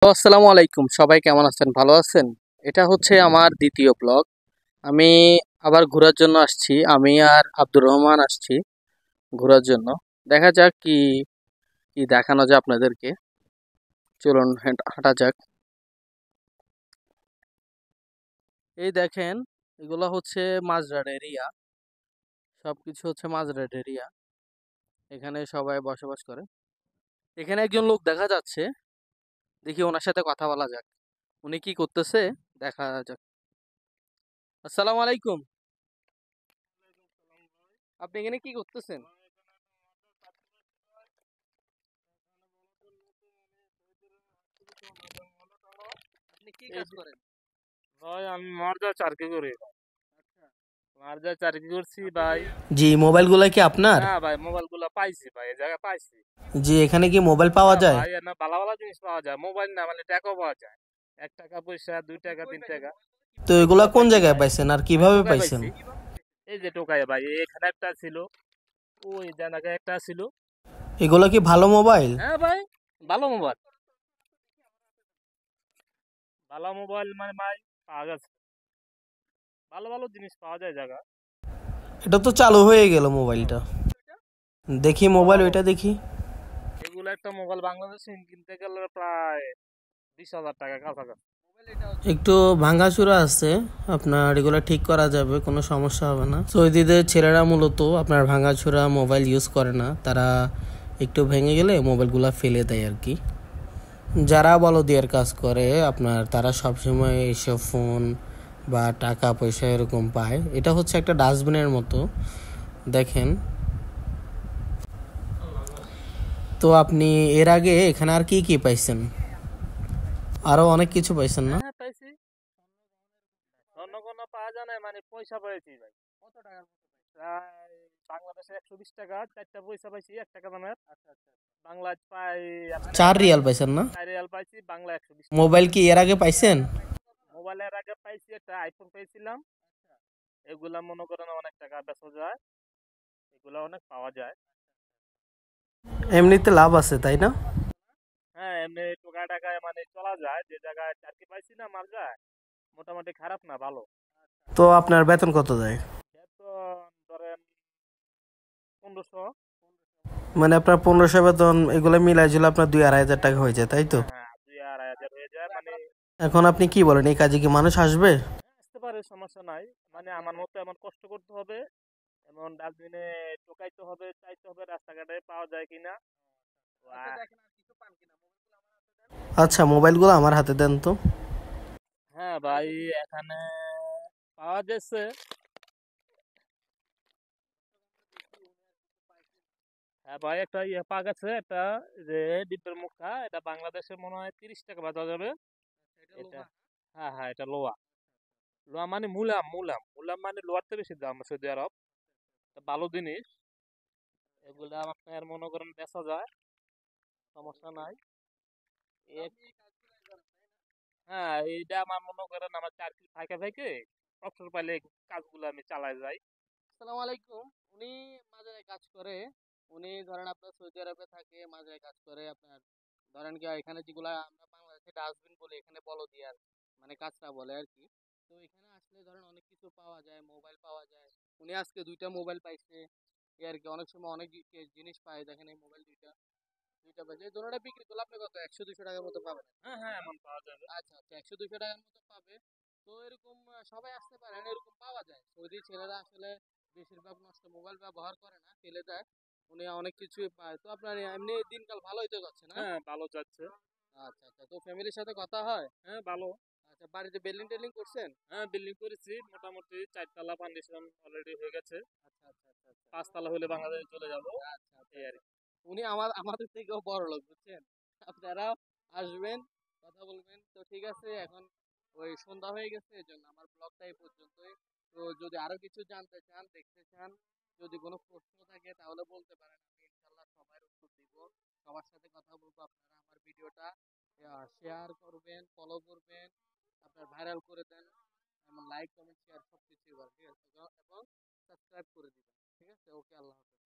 তো আসসালামু আলাইকুম, সবাই কেমন আছেন? ভালো আছেন? এটা হচ্ছে আমার দ্বিতীয় ব্লগ। আমি আবার ঘোরার জন্য আসছি। আমি আর আব্দুর রহমান আসছি ঘোরার জন্য। দেখা যাক কি কি দেখানো যায় আপনাদেরকে। চলুন হাঁটা যাক। এই দেখেন, এগুলো হচ্ছে মাঝরাট এরিয়া। সবকিছু হচ্ছে মাঝরাট এরিয়া। এখানে সবাই বসবাস করে। এখানে একজন লোক দেখা যাচ্ছে। দেখি ওনার সাথে কথা বলা যাক। উনি কি করতেছে দেখা যাক। আসসালামু আলাইকুম। আপনি এখানে কি করতেছেন? আপনি কি এই কাজ যে করেন? ভাই আমি মার্জা চারকি করি। আচ্ছা। মার্জা চারকি করছি আপনি ভাই। কি জি, মোবাইলগুলো কি আপনার? হ্যাঁ ভাই, মোবাইল গুলা পাইছি ভাই, এই জায়গায় পাইছি। জি, এখানে কি মোবাইল পাওয়া হ্যাঁ যায়? ভাই, না ভালো ভালো জিনিস পাওয়া যায়, মোবাইল না মানে টাকাও পাওয়া যায়। 1 টাকা পয়সা, দুই আপনি টাকা, কই তিন পাইছেন? টাকা তো এগুলা এগুলা কোন পাইছি জায়গায় ভাই। পাইছেন আর ভাই কিভাবে টোকাই পাইছেন? পাইছি। এই যে টোকাই ভাই, এখানে একটা ছিল, ওই জায়গায় একটা ছিল। এগুলো কি ভালো মোবাইল? হ্যাঁ ভাই, ভালো মোবাইল। ভালো মোবাইল মানে ভাই পাওয়া গেছে, ভালো ভালো জিনিস পাওয়া যায় জায়গা। এটা তো চালু হয়ে গেল হ্যাঁ মোবাইলটা। ভাই, দেখি ভালো মোবাইল, ভালো ওইটা দেখি। এগুলো একটা মোবাইল বাংলাদেশে কিনতে গেলে প্রায় 20,000 টাকা কাছাকাছি। একটু ভাঙাচোরা আছে, আপনার এগুলো ঠিক করা যাবে, কোনো সমস্যা হবে না। সৌদিদের ছেলেরা মূলত আপনার ভাঙাচোরা মোবাইল ইউজ করে না, তারা একটু ভেঙে গেলে মোবাইলগুলো ফেলে দেয় আর কি। যারা বলদিয়ার কাজ করে আপনার, তারা সবসময় এসব ফোন বা টাকা পয়সা এরকম পায়। এটা হচ্ছে একটা ডাস্টবিনের মতো, দেখেন। তো আপনি এর আগে এখানে আর কি কি পাইছেন? আরো অনেক কিছু পাইছেন না? হ্যাঁ হ্যাঁ পাইছি। অন্য কোনো পাওয়া যায় না, মানে পয়সা পেয়েছি ভাই। কত টাকার মতো পাইছেন? প্রায় বাংলাদেশে 120 টাকা 4টা পয়সা পাইছি, 1 টাকা দামের। আচ্ছা আচ্ছা। বাংলায় প্রায় আপনার 4 রিয়াল পাইছেন না? 4 রিয়াল পাইছি, বাংলা 120 টাকা। মোবাইল কি এর আগে পাইছেন? মোবাইলের আগে পাইছি একটা আইফোন পেয়েছিলাম। আচ্ছা। এগুলা মনে করেন অনেক টাকা বেচা যায়, এগুলা অনেক পাওয়া যায়। এমনিতে লাভ আছে, তাই না? হ্যাঁ এমনি টোকা টাকায় মানে চলা যায়, যে জায়গায় চাকরি পাইছি না মার যায়, মোটামুটি খারাপ না, ভালো। তো আপনার বেতন কত দেয়? বেতন ধরেন 1500। মানে আপনার 1500 বেতন, এগুলো মিলাই ছিল আপনার 2-2,500 টাকা হয়ে যায়, তাই তো? হ্যাঁ হ্যাঁ, 2 আর 2,500 হয়ে যায় মানে। এখন আপনি কি বলেন, এই কাজে কি মানুষ আসবে? হ্যাঁ, আসতে পারে, সমস্যা নাই। মানে আমার মতো এমন কষ্ট করতে হবে, এমন ডাস্টবিনে টোকাইতে হবে, চাইতে হবে রাস্তাঘাটে পাওয়া যায় কিনা। তো আচ্ছা, দেখেন আর কিছু পান কিনা, মোবাইলগুলো আমার হাতে দেন। আচ্ছা, মোবাইলগুলো আমার হাতে দেন তো। হ্যাঁ ভাই, এখানে পাওয়া যাচ্ছে। হ্যাঁ ভাই, একটা ইয়ে পাওয়া গেছে, একটা যে ডিপের মুখা, এটা বাংলাদেশে মনে হয় 30 টাকা বাজার যাবে। এটা এটা লোহা। হ্যাঁ হ্যাঁ, এটা লোহা। লোহা মানে মুলাম, মুলাম মুলাম মানে লোহার থেকে বেশি দাম সৌদি আরব। এটা ভালো জিনিস, এগুলা আপনার মনে করেন বেচা যায়, সমস্যা নাই। এক আপনি এই কাজগুলো করেন, তাই না? হ্যাঁ, এইটা আমার মনে করেন আমার চাকরি ফাঁকে ফাঁকে অবসর পাইলে এই কাজগুলো আমি চালাই যাই। আসসালামু আলাইকুম। উনি মাজারে কাজ করে। উনি ধরেন আপনার সৌদি আরবে থাকে, মাজারে কাজ করে আপনার। ধরেন কি এখানে যেগুলা আমরা বাংলাদেশে ডাস্টবিন বলি, এখানে বলদিয়ার মানে কাঁচরা বলে আর কি। তো এখানে আসলে ধরেন অনেক কিছু পাওয়া যায়, মোবাইল পাওয়া যায়। উনি আজকে 2টা মোবাইল পাইছে। এই আর কি, অনেক সময় অনেক জিনিস পায়। দেখেন এই মোবাইল 2টা পাইছে। এই দোনোটা বিক্রি করলে আপনি কত 100-200 টাকার মতো পাবেন। হ্যাঁ হ্যাঁ, এমন পাওয়া যাবে। আচ্ছা আচ্ছা, 100-200 টাকার মতো পাবে। তো এরকম সবাই আসতে পারেন, এরকম পাওয়া যায়। সৌদি ছেলেরা আসলে বেশিরভাগ নষ্ট মোবাইল ব্যবহার করে না, ফেলে দেয়। উনি অনেক কিছুই পায়। তো আপনার এমনি দিনকাল ভালোই তো যাচ্ছে না? হ্যাঁ ভালো যাচ্ছে। আচ্ছা আচ্ছা, তো ফ্যামিলির সাথে কথা হয়? হ্যাঁ ভালো। আচ্ছা, বাড়িতে বিল্ডিং টেল্ডিং করছেন? হ্যাঁ বিল্ডিং করেছি, মোটামুটি 4 তলা ফাউন্ডেশন অলরেডি হয়ে গেছে। আচ্ছা আচ্ছা আচ্ছা আচ্ছা। 5 তলা হলে বাংলাদেশে চলে যাব, আচ্ছা আচ্ছা এই আর আচ্ছা। কি। উনি আমাদের থেকেও বড় লোক, বুঝছেন? আপনারা আসবেন, কথা বলবেন। তো ঠিক আছে, এখন ওই সন্ধ্যা হয়ে গেছে, এই জন্য আমার ব্লগটা এই পর্যন্তই। তো যদি আরো কিছু জানতে চান, দেখতে চান, যদি কোনো প্রশ্ন থাকে তাহলে বলতে পারেন, আমি ইনশাল্লাহ সবার উত্তর দিব। সবার সাথে কথা বলবো। আপনারা আমার ভিডিওটা শেয়ার করবেন, ফলো করবেন, আপনার ভাইরাল করে দেন, এমন লাইক কমেন্ট শেয়ার সব কিছুই করেন, ঠিক আছে? এবং সাবস্ক্রাইব করে দিবেন। ঠিক আছে, ওকে, আল্লাহ হাফেজ।